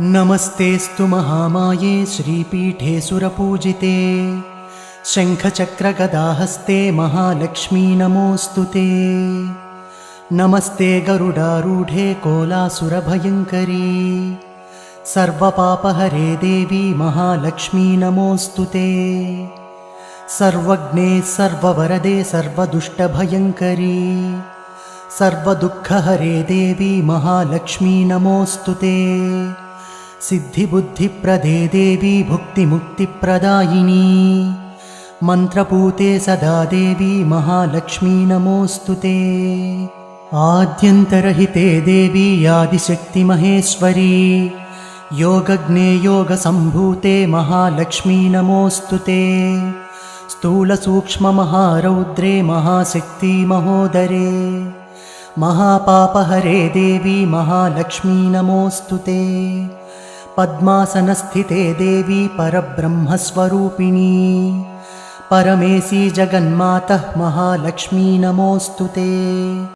नमस्तेऽस्तु महामाये श्रीपीठे सुरपूजिते शङ्खचक्रगदाहस्ते महालक्ष्मी नमोऽस्तु ते। नमस्ते गरुडारूढे कोलासुरभयङ्करी सर्वपापहरे देवी महालक्ष्मी नमोऽस्तु ते। सर्वज्ञे सर्ववरदे सर्वदुष्टभयङ्करी सर्वदुःखहरे देवी महालक्ष्मी नमोऽस्तु ते। सिद्धिबुद्धिप्रदे देवी भुक्तिमुक्तिप्रदायिनी मन्त्रपूते सदा देवी महालक्ष्मी नमोऽस्तु ते। आद्यन्तरहिते देवी आदिशक्तिमहेश्वरी योगज्ञे योगसम्भूते महालक्ष्मी नमोऽस्तु ते। स्थूलसूक्ष्ममहारौद्रे महाशक्ति महोदरे महापापहरे देवी महालक्ष्मी नमोऽस्तु ते। पद्मासनस्थिते देवी परब्रह्मस्वरूपिणी परमेशी जगन्मातः महालक्ष्मी नमोऽस्तु ते।